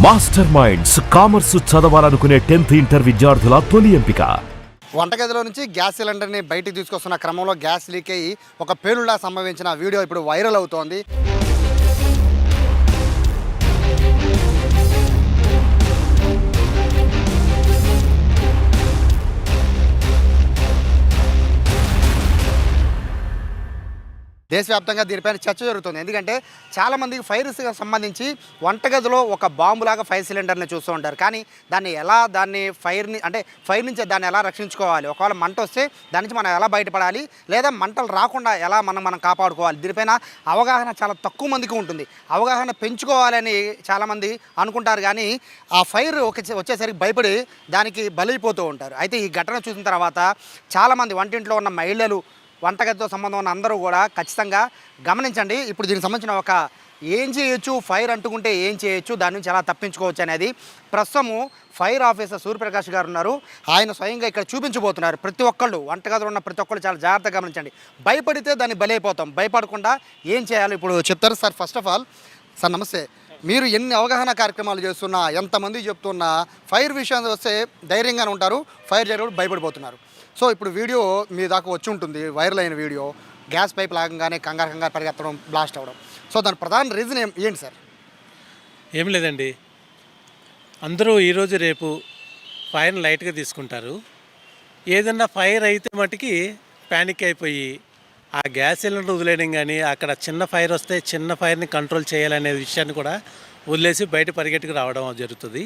Master minds commerce చదవాలనుకునే 10th inter విద్యార్థుల తొలి ఎంపిక. వంటగదిలో నుంచి గ్యాస్ సిలిండర్ని బయటికి తీసుకొస్తున్న క్రమంలో గ్యాస్ లీక్ అయ్యి ఒక పేలుళ్లా సంభవించిన వీడియో ఇప్పుడు వైరల్ అవుతోంది. దేశవ్యాప్తంగా దీనిపైన చర్చ జరుగుతుంది. ఎందుకంటే చాలామందికి ఫైర్స్కి సంబంధించి వంటగదిలో ఒక బాంబులాగా ఫైర్ సిలిండర్ని చూస్తూ ఉంటారు. కానీ ఫైర్ నుంచి దాన్ని ఎలా రక్షించుకోవాలి, ఒకవేళ మంట వస్తే దాని నుంచి మనం ఎలా బయటపడాలి, లేదా మంటలు రాకుండా ఎలా మనం కాపాడుకోవాలి, దీనిపైన అవగాహన చాలా తక్కువ మందికి ఉంటుంది. అవగాహన పెంచుకోవాలని చాలామంది అనుకుంటారు, కానీ ఆ ఫైర్ వచ్చేసరికి భయపడి దానికి బలైపోతూ ఉంటారు. అయితే ఈ ఘటన చూసిన తర్వాత చాలామంది వంటింట్లో ఉన్న మహిళలు, వంటగదితో సంబంధం ఉన్న అందరూ కూడా ఖచ్చితంగా గమనించండి. ఇప్పుడు దీనికి సంబంధించిన ఒక ఏం చేయొచ్చు, ఫైర్ అంటుకుంటే ఏం చేయొచ్చు, దాని నుంచి ఎలా తప్పించుకోవచ్చు అనేది ప్రస్తుతము ఫైర్ ఆఫీసర్ సూర్యప్రకాష్ గారు ఉన్నారు. ఆయన స్వయంగా ఇక్కడ చూపించబోతున్నారు. ప్రతి ఒక్కళ్ళు, వంటగదిలో ఉన్న ప్రతి ఒక్కళ్ళు చాలా జాగ్రత్తగా గమనించండి. భయపడితే దాన్ని బలైపోతాం. భయపడకుండా ఏం చేయాలో ఇప్పుడు చెప్తారు. Sir, first of all sir నమస్తే. మీరు ఎన్ని అవగాహన కార్యక్రమాలు చేస్తున్నా, ఎంతమంది చెప్తున్నా, ఫైర్ విషయాన్ని వస్తే ధైర్యంగానే ఉంటారు, ఫైర్ జరిగినప్పుడు భయపడిపోతున్నారు. సో ఇప్పుడు వీడియో మీ దాకా వచ్చి ఉంటుంది, వైరల్ అయిన వీడియో. గ్యాస్ పైప్ లాగంగానే కంగారు పరిగెత్తడం, బ్లాస్ట్ అవ్వడం. సో దాని ప్రధాన రీజన్ ఏంటి సార్? ఏం లేదండి, అందరూ ఈరోజు రేపు ఫైర్ని లైట్గా తీసుకుంటారు. ఏదన్నా ఫైర్ అయితే మటుకి ప్యానిక్ అయిపోయి ఆ గ్యాస్ సిలిండర్ వదిలేయడం, కానీ అక్కడ చిన్న ఫైర్ వస్తే చిన్న ఫైర్ని కంట్రోల్ చేయాలనే విషయాన్ని కూడా వదిలేసి బయట పరిగెట్టుకు రావడం జరుగుతుంది.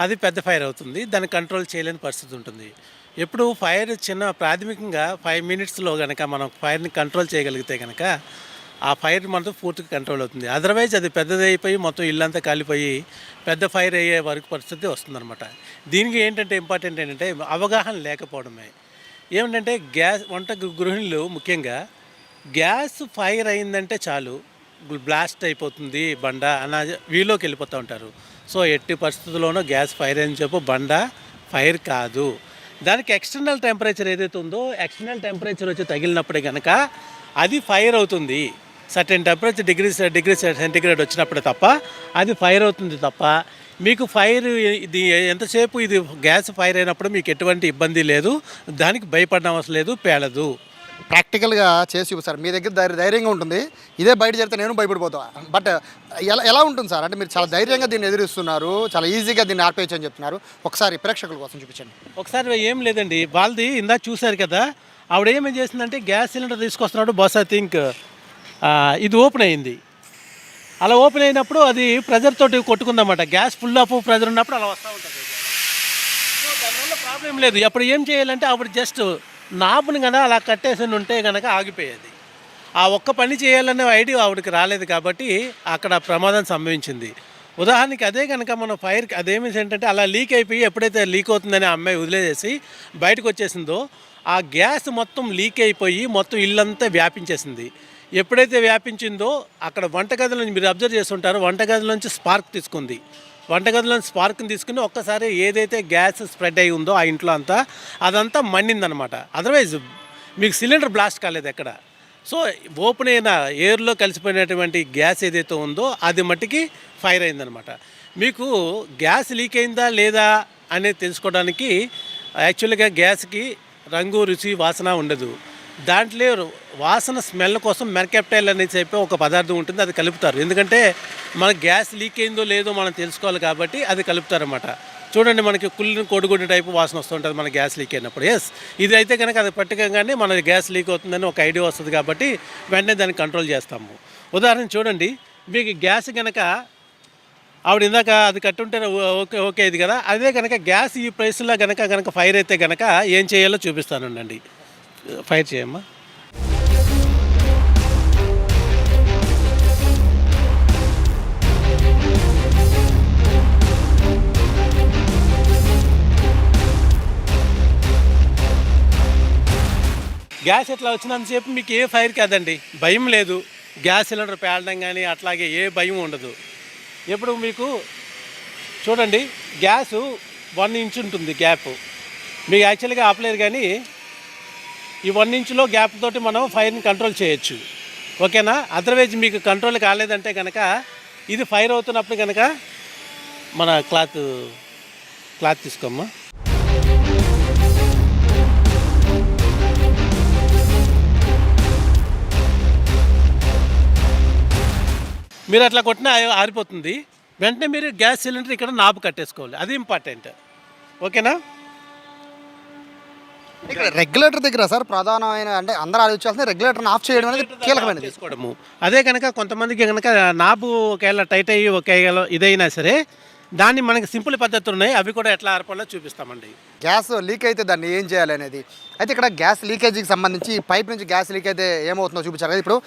అది పెద్ద ఫైర్ అవుతుంది, దాన్ని కంట్రోల్ చేయలేని పరిస్థితి ఉంటుంది. ఎప్పుడు ఫైర్ ప్రాథమికంగా 5 minutesలో కనుక మనం ఫైర్ని కంట్రోల్ చేయగలిగితే కనుక ఆ ఫైర్ మనతో పూర్తిగా కంట్రోల్ అవుతుంది. అదర్వైజ్ అది పెద్దదైపోయి మొత్తం ఇల్లంతా కాలిపోయి పెద్ద ఫైర్ అయ్యే వరకు పరిస్థితి వస్తుందన్నమాట. దీనికి ఏంటంటే ఇంపార్టెంట్ ఏంటంటే అవగాహన లేకపోవడమే. ఏమిటంటే వంట గృహిణులు ముఖ్యంగా గ్యాస్ ఫైర్ అయిందంటే చాలు బ్లాస్ట్ అయిపోతుంది బండ అన్న వీలోకి వెళ్ళిపోతూ ఉంటారు. సో ఎట్టి పరిస్థితుల్లోనూ గ్యాస్ ఫైర్ అని చెప్పు బండ ఫైర్ కాదు. దానికి ఎక్స్టర్నల్ టెంపరేచర్ ఏదైతే ఉందో, ఎక్స్టర్నల్ టెంపరేచర్ వచ్చి తగిలినప్పుడే కనుక అది ఫైర్ అవుతుంది. సర్టెన్ టెంపరేచర్ డిగ్రీ సెంటిగ్రేడ్ వచ్చినప్పుడే తప్ప అది ఫైర్ అవుతుంది తప్ప మీకు ఫైర్ ఇది ఎంతసేపు ఇది గ్యాస్ ఫైర్ అయినప్పుడు మీకు ఎటువంటి ఇబ్బంది లేదు, దానికి భయపడడం అవసరం లేదు, పేలదు. ప్రాక్టికల్గా చేసి సార్, మీ దగ్గర ధైర్యంగా ఉంటుంది. ఇదే బయట జరిగితే నేను భయపడిపోతా. బట్ ఎలా ఉంటుంది సార్? అంటే మీరు చాలా ధైర్యంగా దీన్ని ఎదురిస్తున్నారు, చాలా ఈజీగా దీన్ని ఆర్పేయచ్చు అని చెప్తున్నారు. ఒకసారి ప్రేక్షకుల కోసం చూపించండి. ఒకసారి ఏం లేదండి, వాళ్ళది ఇందాక చూశారు కదా, ఆవిడ ఏమేం చేసిందంటే గ్యాస్ సిలిండర్ తీసుకొస్తున్నాడు, బస్ ఐ థింక్ ఇది ఓపెన్ అయింది. అలా ఓపెన్ అయినప్పుడు అది ప్రెజర్ తోటి కొట్టుకుందన్నమాట. గ్యాస్ ఫుల్ ఆఫ్ ప్రెజర్ ఉన్నప్పుడు అలా వస్తూ ఉంటుంది. సో దానివల్ల ప్రాబ్లం లేదు. అప్పుడు ఏం చేయాలంటే ఆవిడ జస్ట్ నాపుని కదా అలా కట్టేసి ఉంటే కనుక ఆగిపోయేది. ఆ ఒక్క పని చేయాలనే ఐడియా ఆవిడకి రాలేదు కాబట్టి అక్కడ ప్రమాదం సంభవించింది. ఉదాహరణకి అదే కనుక మన ఫైర్కి అదేమి ఏంటంటే అలా లీక్ అయిపోయి ఎప్పుడైతే లీక్ అవుతుందని ఆ అమ్మాయి వదిలేసేసి బయటకు వచ్చేసిందో ఆ గ్యాస్ మొత్తం లీక్ అయిపోయి మొత్తం ఇల్లంతా వ్యాపించేసింది. ఎప్పుడైతే వ్యాపించిందో అక్కడ వంటగదిలో మీరు అబ్జర్వ్ చేస్తుంటారో, వంటగదిలోంచి స్పార్క్ తీసుకుంది. వంటగదిలోని స్పార్క్ని తీసుకుని ఒక్కసారి ఏదైతే గ్యాస్ స్ప్రెడ్ అయి ఉందో ఆ ఇంట్లో అంతా అదంతా మండిందనమాట. అదర్వైజ్ మీకు సిలిండర్ బ్లాస్ట్ కాలేదు ఎక్కడ. సో ఓపెన్ అయిన ఎయిర్లో కలిసిపోయినటువంటి గ్యాస్ ఏదైతే ఉందో అది మట్టికి ఫైర్ అయిందనమాట. మీకు గ్యాస్ లీక్ అయిందా లేదా అనేది తెలుసుకోవడానికి యాక్చువల్గా గ్యాస్కి రంగు, రుచి, వాసన ఉండదు. దాంట్లో వాసన స్మెల్ కోసం మెర్కెప్టైల్ అనేది చెప్పి ఒక పదార్థం ఉంటుంది, అది కలుపుతారు. ఎందుకంటే మన గ్యాస్ లీక్ అయిందో లేదో మనం తెలుసుకోవాలి కాబట్టి అది కలుపుతారన్నమాట. చూడండి, మనకి కుళ్ళిన కొడుగుడ్డు టైపు వాసన వస్తుంటుంది మన గ్యాస్ లీక్ అయినప్పుడు. ఇది అయితే కనుక అది పట్టుకోగానే మన గ్యాస్ లీక్ అవుతుందని ఒక ఐడియా వస్తుంది కాబట్టి వెంటనే దాన్ని కంట్రోల్ చేస్తాము. ఉదాహరణ చూడండి, మీకు గ్యాస్ కనుక ఆవిడ ఇందాక అది కట్టుంటే ఓకే ఇది కదా, అదే కనుక గ్యాస్ ఈ ప్రైస్లో కనుక ఫైర్ అయితే కనుక ఏం చేయాలో చూపిస్తానండి. ఫైర్ చేయమ్మా. గ్యాస్ ఎట్లా వచ్చినంతసేపు మీకు ఏ ఫైర్ కాదండి, భయం లేదు. గ్యాస్ సిలిండర్ పేలడం కానీ అట్లాగే ఏ భయం ఉండదు. ఎప్పుడు మీకు చూడండి, గ్యాసు 1 inch ఉంటుంది గ్యాప్. మీకు యాక్చువల్గా ఆపలేదు, కానీ ఈ 1 inchలో గ్యాప్ తోటి మనం ఫైర్ని కంట్రోల్ చేయొచ్చు. ఓకేనా? అదర్వైజ్ మీకు కంట్రోల్ కాలేదంటే కనుక ఇది ఫైర్ అవుతున్నప్పుడు కనుక మన క్లాత్ తీసుకోమ్మా. మీరు అట్లా కొట్టినా ఆరిపోతుంది. వెంటనే మీరు గ్యాస్ సిలిండర్ ఇక్కడ నాబు కట్టేసుకోవాలి, అది ఇంపార్టెంట్. ఓకేనా? ఇక్కడ రెగ్యులేటర్ దగ్గర సార్ ప్రధానమైన అంటే అందరూ ఆలోచించాల్సిన రెగ్యులేటర్ని ఆఫ్ చేయడం అనేది కీలకమైనది. చేసుకోవడము అదే కనుక కొంతమందికి కనుక నాబు ఒకవేళ టైట్ అయ్యి ఒకవేళ ఇదైనా సరే దాన్ని మనకి సింపుల్ పద్ధతులు ఉన్నాయి, అవి కూడా ఎట్లా ఆర్పాలో చూపిస్తామండి. గ్యాస్ లీక్ అయితే దాన్ని ఏం చేయాలి అనేది అయితే ఇక్కడ గ్యాస్ లీకేజీకి సంబంధించి పైప్ నుంచి గ్యాస్ లీక్ అయితే ఏమవుతుందో చూపించారు కదా. ఇప్పుడు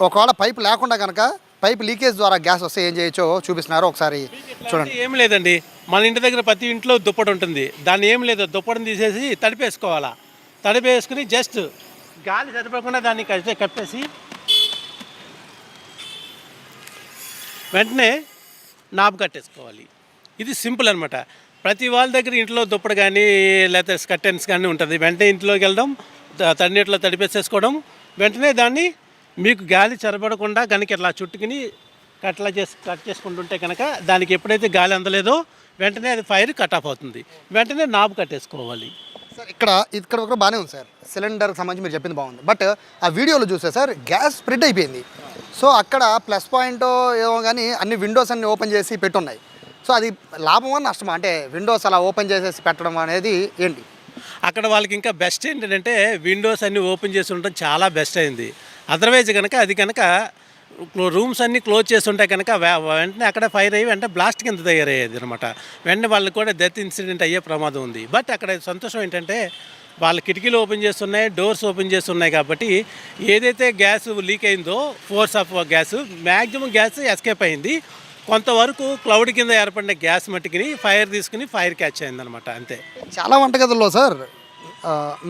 ఒకవేళ పైప్ లేకుండా కనుక పైప్ లీకేజ్ ద్వారా గ్యాస్ వస్తే ఏం చేయొచ్చో చూపిస్తున్నారు, ఒకసారి చూడండి. ఏం లేదండి, మన ఇంటి దగ్గర ప్రతి ఇంట్లో దుప్పటి ఉంటుంది, దాన్ని ఏం లేదు దుప్పటిని తీసేసి తడిపేసుకోవాలా. తడిపేసుకుని జస్ట్ గాలి సరిపోకుండా దాన్ని కప్పేసి వెంటనే నాబు కట్టేసుకోవాలి. ఇది సింపుల్ అనమాట. ప్రతి వాళ్ళ దగ్గర ఇంట్లో దుప్పటి కానీ లేకపోతే స్కర్టెన్స్ కానీ ఉంటుంది. వెంటనే ఇంట్లోకి వెళ్ళడం, తడినీటిలో తడిపేసేసుకోవడం, వెంటనే దాన్ని మీకు గాలి చరబడకుండా కనుక ఇట్లా చుట్టుకుని కట్ చేసుకుంటుంటే కనుక దానికి ఎప్పుడైతే గాలి అందలేదో వెంటనే అది ఫైర్ కట్ ఆఫ్ అవుతుంది. వెంటనే నాబు కట్టేసుకోవాలి. సార్ ఇక్కడ ఒక బాగానే ఉంది సార్, సిలిండర్కి సంబంధించి మీరు చెప్పింది బాగుంది. బట్ ఆ వీడియోలో చూస్తే సార్ గ్యాస్ స్ప్రెడ్ అయిపోయింది. సో అక్కడ ప్లస్ పాయింట్ ఏమో కానీ అన్ని విండోస్ అన్ని ఓపెన్ చేసి పెట్టున్నాయి. సో అది లాభమా నష్టమా? అంటే విండోస్ అలా ఓపెన్ చేసేసి పెట్టడం అనేది ఏంటి? అక్కడ వాళ్ళకి ఇంకా బెస్ట్ ఏంటంటే విండోస్ అన్నీ ఓపెన్ చేసి ఉండడం చాలా బెస్ట్ అయింది. అదర్వైజ్ కనుక అది కనుక రూమ్స్ అన్నీ క్లోజ్ చేస్తుంటే కనుక వెంటనే అక్కడ ఫైర్ అయ్యి వెంటనే బ్లాస్ట్ కింద తయారయ్యేది అనమాట. వెంటనే వాళ్ళకి కూడా డెత్ ఇన్సిడెంట్ అయ్యే ప్రమాదం ఉంది. బట్ అక్కడ సంతోషం ఏంటంటే వాళ్ళ కిటికీలు ఓపెన్ చేస్తున్నాయి, డోర్స్ ఓపెన్ చేస్తున్నాయి కాబట్టి ఏదైతే గ్యాస్ లీక్ అయిందో force of gas maximum gas escape అయింది. కొంతవరకు క్లౌడ్ కింద ఏర్పడిన గ్యాస్ మట్టుకుని ఫైర్ తీసుకుని ఫైర్ క్యాచ్ అయిందనమాట, అంతే. చాలా వంటగదుల్లో సార్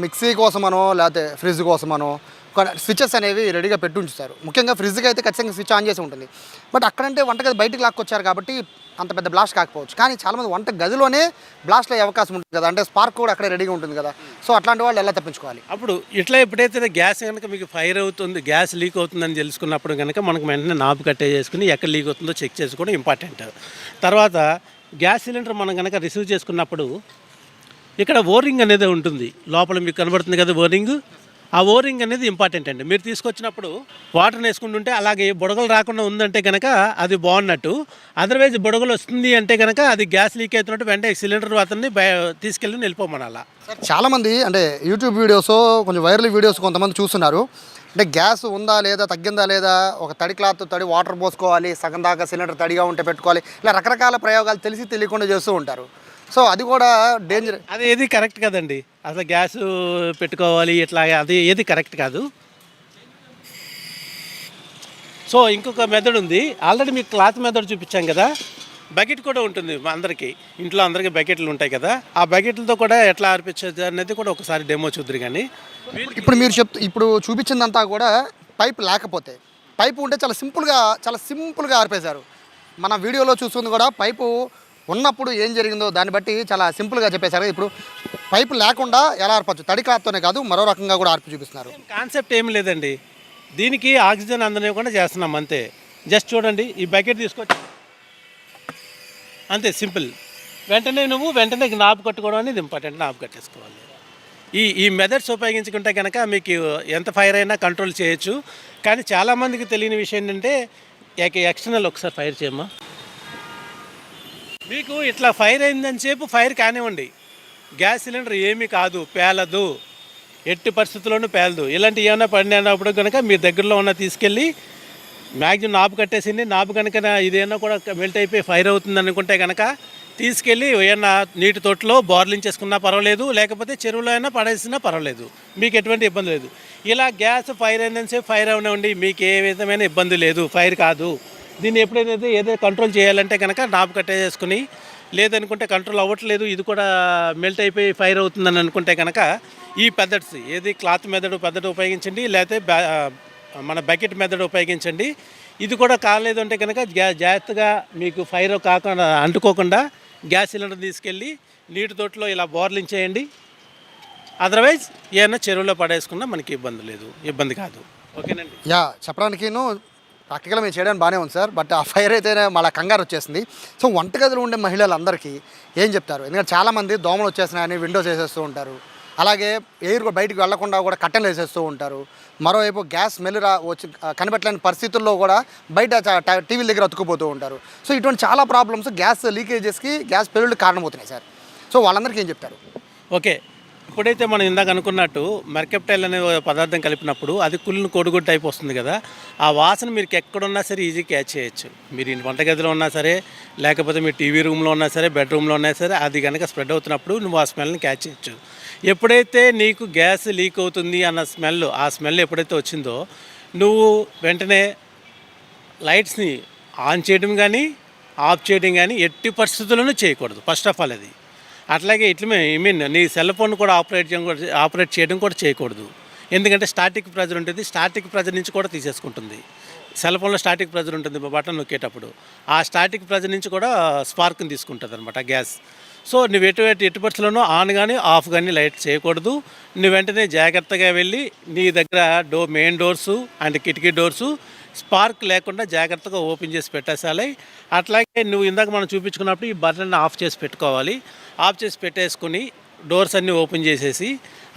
మిక్సీ కోసమనో లేకపోతే ఫ్రిడ్జ్ కోసమనో స్విచెస్ అనేవి రెడీగా పెట్టి ఉంచుతారు. ముఖ్యంగా ఫ్రిడ్జ్కి అయితే ఖచ్చితంగా స్విచ్ ఆన్ చేసి ఉంటుంది. బట్ అక్కడంటే వంటగది బయటికి లాక్కొచ్చారు కాబట్టి అంత పెద్ద బ్లాస్ట్ కాకపోవచ్చు. కానీ చాలామంది వంట గదిలోనే బ్లాస్ట్ అయ్యే అవకాశం ఉంటుంది కదా, అంటే స్పార్క్ కూడా అక్కడే రెడీగా ఉంటుంది కదా. సో అట్లాంటి వాళ్ళు ఎలా తప్పించుకోవాలి? అప్పుడు ఇట్లా ఎప్పుడైతే గ్యాస్ కనుక మీకు ఫైర్ అవుతుంది, గ్యాస్ లీక్ అవుతుందని తెలుసుకున్నప్పుడు కనుక మనకు వెంటనే నాబు కట్టే చేసుకుని ఎక్కడ లీక్ అవుతుందో చెక్ చేసుకోవడం ఇంపార్టెంట్. తర్వాత గ్యాస్ సిలిండర్ మనం కనుక రిసీవ్ చేసుకున్నప్పుడు ఇక్కడ ఓరింగ్ అనేది ఉంటుంది, లోపల మీకు కనబడుతుంది కదా ఓరింగ్. ఆ ఓరింగ్ అనేది ఇంపార్టెంట్ అండి. మీరు తీసుకొచ్చినప్పుడు వాటర్ని వేసుకుంటుంటే అలాగే బుడగలు రాకుండా ఉందంటే కనుక అది బాగున్నట్టు. అదర్వైజ్ బుడగలు వస్తుంది అంటే కనుక అది గ్యాస్ లీక్ అవుతున్నట్టు వెంటనే సిలిండర్ అతన్ని తీసుకెళ్ళి వెళ్ళిపోమనాలా. చాలామంది అంటే యూట్యూబ్ వీడియోస్ కొంచెం వైరల్ వీడియోస్ కొంతమంది చూస్తున్నారు. అంటే గ్యాస్ ఉందా లేదా, తగ్గిందా లేదా, ఒక తడి క్లాత్ తడి వాటర్ పోసుకోవాలి, సగం దాకా సిలిండర్ తడిగా ఉంటే పెట్టుకోవాలి, ఇలా రకరకాల ప్రయోగాలు తెలిసి తెలియకుండా చేస్తూ ఉంటారు. సో అది కూడా డేంజర్. అది ఏది కరెక్ట్ కదండి. అసలు గ్యాస్ పెట్టుకోవాలి ఇట్లా, అది ఏది కరెక్ట్ కాదు. సో ఇంకొక మెథడ్ ఉంది, ఆల్రెడీ మీకు క్లాత్ మెథడ్ చూపించాం కదా. బకెట్ కూడా ఉంటుంది అందరికీ, ఇంట్లో అందరికీ బకెట్లు ఉంటాయి కదా. ఆ బకెట్లతో కూడా ఎట్లా ఆర్పించేది అనేది కూడా ఒకసారి డెమో చూద్దరు. కానీ ఇప్పుడు మీరు ఇప్పుడు చూపించిందంతా కూడా పైప్ లేకపోతే, పైపు ఉంటే చాలా సింపుల్గా ఆర్పేశారు. మన వీడియోలో చూస్తుంది కూడా పైపు ఉన్నప్పుడు ఏం జరిగిందో దాన్ని బట్టి చాలా సింపుల్గా చెప్పేశారు. ఇప్పుడు పైపు లేకుండా ఎలా ఆర్పచ్చు, తడి క్లాత్తోనే కాదు మరో రకంగా కూడా ఆర్పి చూపిస్తున్నారు. కాన్సెప్ట్ ఏమి లేదండి, దీనికి ఆక్సిజన్ అందనివ్వకుండా చేస్తున్నాం అంతే. జస్ట్ చూడండి, ఈ బకెట్ తీసుకొచ్చి అంతే సింపుల్. వెంటనే నాబు కట్టుకోవడం అనేది ఇంపార్టెంట్, నాబు కట్టేసుకోవాలి. ఈ మెథడ్స్ ఉపయోగించుకుంటే కనుక మీకు ఎంత ఫైర్ అయినా కంట్రోల్ చేయొచ్చు. కానీ చాలామందికి తెలియని విషయం ఏంటంటే ఎక్స్టర్నల్ ఒకసారి ఫైర్ చేయమ్మా. మీకు ఇట్లా ఫైర్ అయిందని సేపు ఫైర్ కానివ్వండి, గ్యాస్ సిలిండర్ ఏమీ కాదు, పేలదు, ఎట్టి పరిస్థితుల్లోనూ పేలదు. ఇలాంటి ఏమైనా పడినప్పుడు కనుక మీ దగ్గరలో ఉన్న తీసుకెళ్ళి మ్యాక్సిమం నాబు కట్టేసింది, నాబు కనుక ఇదేనా కూడా మెల్ట్ అయిపోయి ఫైర్ అవుతుంది అనుకుంటే కనుక తీసుకెళ్ళి ఏమన్నా నీటి తొట్టులో బోర్లించేసుకున్నా పర్వాలేదు, లేకపోతే చెరువులో అయినా పడేసినా పర్వాలేదు, మీకు ఎటువంటి ఇబ్బంది లేదు. ఇలా గ్యాస్ ఫైర్ అయిందని సేపు ఫైర్ అవనివ్వండి, మీకు ఏ విధమైన ఇబ్బంది లేదు, ఫైర్ కాదు. దీన్ని ఎప్పుడైతే ఏదో కంట్రోల్ చేయాలంటే కనుక నాబు కట్టేసుకుని, లేదనుకుంటే కంట్రోల్ అవ్వట్లేదు, ఇది కూడా మెల్ట్ అయిపోయి ఫైర్ అవుతుందని అనుకుంటే కనుక ఈ మెథడ్స్ ఏది క్లాత్ మెథడ్ ఉపయోగించండి, లేకపోతే మన బకెట్ మెథడ్ ఉపయోగించండి. ఇది కూడా కాలేదు అంటే కనుక జాగ్రత్తగా మీకు ఫైర్ కాకుండా అంటుకోకుండా గ్యాస్ సిలిండర్ తీసుకెళ్ళి నీటి తోటలో ఇలా బోర్లించేయండి. అదర్వైజ్ ఏమైనా చెరువులో పడేసుకున్నా మనకి ఇబ్బంది కాదు. ఓకేనండి. చెప్పడానికిను ప్రాక్టికల్గా మేము చేయడానికి బాగానే ఉంది సార్, బట్ ఆ ఫైర్ అయితేనే మళ్ళీ కంగారు వచ్చేసింది. సో వంటగదిలో ఉండే మహిళలందరికీ ఏం చెప్తారు? ఎందుకంటే చాలామంది దోమలు వచ్చేస్తున్నాయని విండోస్ వేసేస్తూ ఉంటారు, అలాగే ఎయిర్ కూడా బయటికి వెళ్లకుండా కూడా కట్టెలు వేసేస్తూ ఉంటారు. మరోవైపు గ్యాస్ స్మెల్ వచ్చి కనిపెట్టలేని పరిస్థితుల్లో కూడా బయట టీవీల దగ్గర అతుక్కుపోతూ ఉంటారు. సో ఇటువంటి చాలా ప్రాబ్లమ్స్ గ్యాస్ లీకేజెస్కి, గ్యాస్ పెళ్ళిళ్ళకి కారణమవుతున్నాయి సార్. సో వాళ్ళందరికీ ఏం చెప్తారు? ఓకే, ఇప్పుడైతే మనం ఇందాక అనుకున్నట్టు మెర్కెప్టైల్ అనే పదార్థం కలిపినప్పుడు అది కుళ్ళిన కొడుగుడ్డు టైప్ వస్తుంది కదా, ఆ వాసన మీరు ఎక్కడున్నా సరే ఈజీ క్యాచ్ చేయొచ్చు. మీరు వంటగదిలో ఉన్నా సరే, లేకపోతే మీరు టీవీ రూమ్లో ఉన్నా సరే, బెడ్రూమ్లో ఉన్నా సరే, అది కనుక స్ప్రెడ్ అవుతున్నప్పుడు నువ్వు ఆ స్మెల్ని క్యాచ్ చేయొచ్చు. ఎప్పుడైతే నీకు గ్యాస్ లీక్ అవుతుంది అన్న స్మెల్, ఆ స్మెల్ ఎప్పుడైతే వచ్చిందో నువ్వు వెంటనే లైట్స్ని ఆన్ చేయడం కానీ ఆఫ్ చేయడం కానీ ఎట్టి పరిస్థితుల్లోనూ చేయకూడదు. ఫస్ట్ ఆఫ్ ఆల్ అది. అట్లాగే నీ సెల్ ఫోన్ కూడా ఆపరేట్ చేయడం కూడా చేయకూడదు. ఎందుకంటే స్టాటిక్ ప్రెజర్ ఉంటుంది, స్టాటిక్ ప్రెజర్ నుంచి కూడా తీసేసుకుంటుంది. సెల్ ఫోన్లో స్టాటిక్ ప్రెజర్ ఉంటుంది బటన్ నొక్కేటప్పుడు, ఆ స్టాటిక్ ప్రెజర్ నుంచి కూడా స్పార్క్ని తీసుకుంటుంది అనమాట గ్యాస్. సో నువ్వు ఎట్టి పరిస్థితుల్లోనూ ఆన్ కానీ ఆఫ్ కానీ లైట్ చేయకూడదు. నువ్వు వెంటనే జాగ్రత్తగా వెళ్ళి నీ దగ్గర మెయిన్ డోర్సు అండ్ కిటికీ డోర్సు స్పార్క్ లేకుండా జాగ్రత్తగా ఓపెన్ చేసి పెట్టేసాలి. అట్లాగే నువ్వు ఇందాక మనం చూపించుకున్నప్పుడు ఈ బటన్ ఆఫ్ చేసి పెట్టుకోవాలి. ఆఫ్ చేసి పెట్టేసుకుని డోర్స్ అన్నీ ఓపెన్ చేసేసి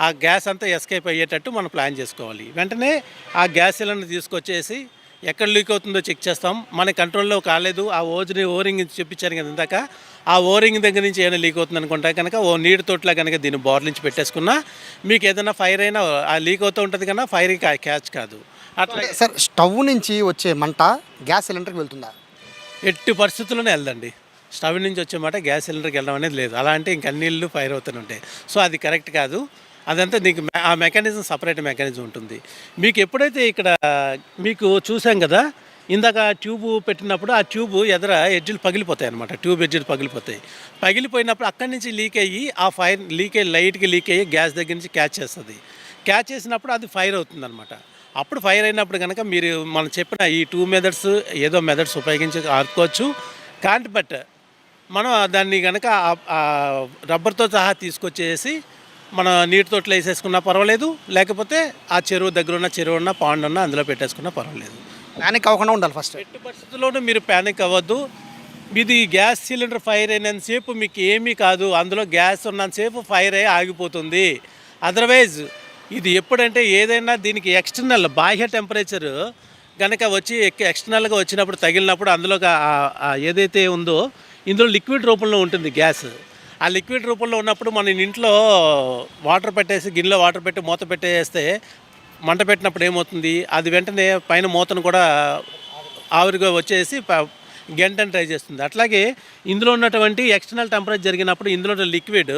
ఆ గ్యాస్ అంతా ఎస్కేప్ అయ్యేటట్టు మనం ప్లాన్ చేసుకోవాలి. వెంటనే ఆ గ్యాస్ సిలిండర్ తీసుకొచ్చేసి ఎక్కడ లీక్ అవుతుందో చెక్ చేస్తాం. మన కంట్రోల్లో కాలేదు, ఆ ఓరింగ్ చూపించాను కదా ఇందాక, ఆ ఓరింగ్ దగ్గర నుంచి ఏమైనా లీక్ అవుతుంది అనుకుంటా కనుక ఓ నీటి తోటలా కనుక దీన్ని బోర్లించి పెట్టేసుకున్నా మీకు ఏదైనా ఫైర్ అయినా ఆ లీక్ అవుతూ ఉంటుంది కన్నా ఫైర్కి క్యాచ్ కాదు. అట్లా సార్ స్టవ్ నుంచి వచ్చే మంట గ్యాస్ సిలిండర్కి వెళ్తుందా? ఎట్టి పరిస్థితుల్లోనే వెళ్దండి. స్టవ్ నుంచి వచ్చే మాట గ్యాస్ సిలిండర్కి వెళ్ళడం అనేది లేదు. అలా అంటే ఇంక అన్నిళ్ళు ఫైర్ అవుతూనే ఉంటాయి. సో అది కరెక్ట్ కాదు. అదంతా నీకు ఆ మెకానిజం సపరేట్ మెకానిజం ఉంటుంది. మీకు ఎప్పుడైతే ఇక్కడ మీకు చూసాం కదా ఇందాక ట్యూబ్ పెట్టినప్పుడు ఆ ట్యూబ్ ఎదర ఎడ్జులు పగిలిపోతాయి అనమాట. ట్యూబ్ ఎడ్జులు పగిలిపోతాయి. పగిలిపోయినప్పుడు అక్కడి నుంచి లీక్ అయ్యి ఆ ఫైర్ లైట్కి లీక్ అయ్యి గ్యాస్ దగ్గర నుంచి క్యాచ్ చేస్తుంది. క్యాచ్ చేసినప్పుడు అది ఫైర్ అవుతుంది అనమాట. అప్పుడు ఫైర్ అయినప్పుడు కనుక మీరు మనం చెప్పిన ఈ 2 మెథడ్స్ ఏదో మెథడ్స్ ఉపయోగించి ఆడుకోవచ్చు. కాంట్ బట్ మనం దాన్ని కనుక రబ్బర్తో సహా తీసుకొచ్చేసి మన నీటి తోటలో వేసేసుకున్నా పర్వాలేదు, లేకపోతే ఆ చెరువు దగ్గర ఉన్న చెరువు ఉన్న పాండ్ ఉన్న అందులో పెట్టేసుకున్నా పర్వాలేదు. ప్యానిక్ అవ్వకుండా ఉండాలి ఫస్ట్. ఎట్టి పరిస్థితుల్లోనూ మీరు ప్యానిక్ అవ్వద్దు. ఇది గ్యాస్ సిలిండర్ ఫైర్ అయినంతసేపు మీకు ఏమీ కాదు, అందులో గ్యాస్ ఉన్నంతసేపు ఫైర్ అయ్యి ఆగిపోతుంది. అదర్వైజ్ ఇది ఎప్పుడంటే ఏదైనా దీనికి ఎక్స్టర్నల్ బాహ్య టెంపరేచర్ కనుక వచ్చి ఎక్స్టర్నల్గా వచ్చినప్పుడు తగిలినప్పుడు అందులో ఏదైతే ఉందో ఇందులో లిక్విడ్ రూపంలో ఉంటుంది గ్యాస్. ఆ లిక్విడ్ రూపంలో ఉన్నప్పుడు మన ఇంట్లో వాటర్ పెట్టేసి గిన్నెలో వాటర్ పెట్టి మూత పెట్టేస్తే మంట పెట్టినప్పుడు ఏమవుతుంది, అది వెంటనే పైన మూతను కూడా ఆవిరిగా వచ్చేసి గంటని ట్రై చేస్తుంది. అట్లాగే ఇందులో ఉన్నటువంటి ఎక్స్టర్నల్ టెంపరేచర్ జరిగినప్పుడు ఇందులో లిక్విడ్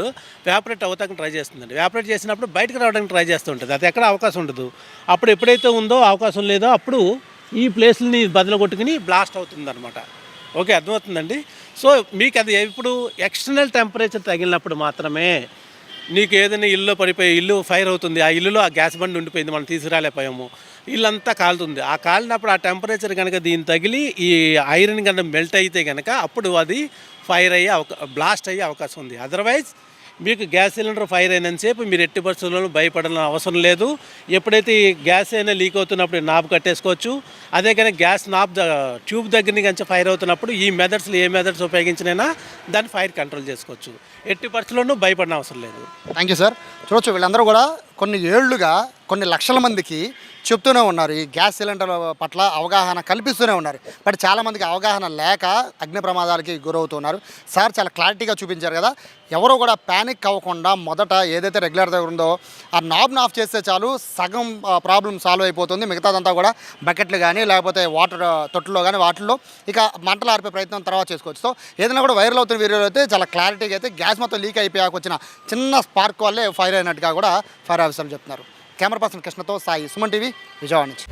వ్యాపరేట్ అవ్వటానికి ట్రై చేస్తుందండి. వ్యాపరేట్ చేసినప్పుడు బయటకు రావడానికి ట్రై చేస్తూ ఉంటుంది. అది ఎక్కడ అవకాశం ఉండదు. అప్పుడు ఎప్పుడైతే ఉందో అవకాశం లేదో అప్పుడు ఈ ప్లేస్ని బదులు కొట్టుకుని బ్లాస్ట్ అవుతుంది అనమాట. ఓకే, అర్థమవుతుందండి. సో మీకు అది ఇప్పుడు ఎక్స్టర్నల్ టెంపరేచర్ తగిలినప్పుడు మాత్రమే నీకు ఏదైనా ఇల్లు పడిపోయి ఇల్లు ఫైర్ అవుతుంది, ఆ ఇల్లులో ఆ గ్యాస్ బండి ఉండిపోయింది, మనం తీసుకురాలేకపోయాము, ఇల్లంతా కాలుతుంది. ఆ కాలినప్పుడు ఆ టెంపరేచర్ కనుక దీన్ని తగిలి ఈ ఐరన్ కనుక మెల్ట్ అయితే కనుక అప్పుడు అది ఫైర్ అయ్యే బ్లాస్ట్ అయ్యే అవకాశం ఉంది. అదర్వైజ్ మీకు గ్యాస్ సిలిండర్ ఫైర్ అయినంతసేపు మీరు ఎట్టి పరిస్థితుల్లో భయపడాల్సిన అవసరం లేదు. ఎప్పుడైతే ఈ గ్యాస్ అయినా లీక్ అవుతున్నప్పుడు నాబ్ కట్టేసుకోవచ్చు. అదే కానీ గ్యాస్ ట్యూబ్ దగ్గర నుంచి ఫైర్ అవుతున్నప్పుడు ఈ మెథడ్స్లో ఏ మెథడ్స్ ఉపయోగించినైనా దాన్ని ఫైర్ కంట్రోల్ చేసుకోవచ్చు. ఎట్టి పరిస్థితుల్లోనూ భయపడిన అవసరం లేదు. Thank you sir. చూడొచ్చు వీళ్ళందరూ కూడా కొన్ని ఏళ్లుగా కొన్ని లక్షల మందికి చెప్తూనే ఉన్నారు, ఈ గ్యాస్ సిలిండర్ పట్ల అవగాహన కల్పిస్తూనే ఉన్నారు. బట్ చాలామందికి అవగాహన లేక అగ్ని ప్రమాదాలకి గురవుతున్నారు. సార్ చాలా క్లారిటీగా చూపించారు కదా. ఎవరో కూడా ప్యానిక్ అవ్వకుండా మొదట ఏదైతే రెగ్యులర్ దగ్గర ఉందో ఆ నాబ్ను ఆఫ్ చేస్తే చాలు, సగం ప్రాబ్లం సాల్వ్ అయిపోతుంది. మిగతాదంతా కూడా బకెట్లు కానీ లేకపోతే వాటర్ తొట్టులో కానీ వాటిల్లో ఇక మంటలు ఆర్పే ప్రయత్నం తర్వాత చేసుకోవచ్చు. సో ఏదైనా కూడా వైరల్ అవుతున్న వీడియోలో అయితే చాలా క్లారిటీగా అయితే గ్యాస్ మొత్తం లీక్ అయిపోయాక వచ్చిన చిన్న స్పార్క్ వల్లే ఫైర్ అయినట్టుగా కూడా ఫైర్ ఆఫీసర్లు చెప్తున్నారు. కెమెరా పర్సన్ కృష్ణతో సాయి, సుమన్ టీవీ, విజయవాడ నుంచి.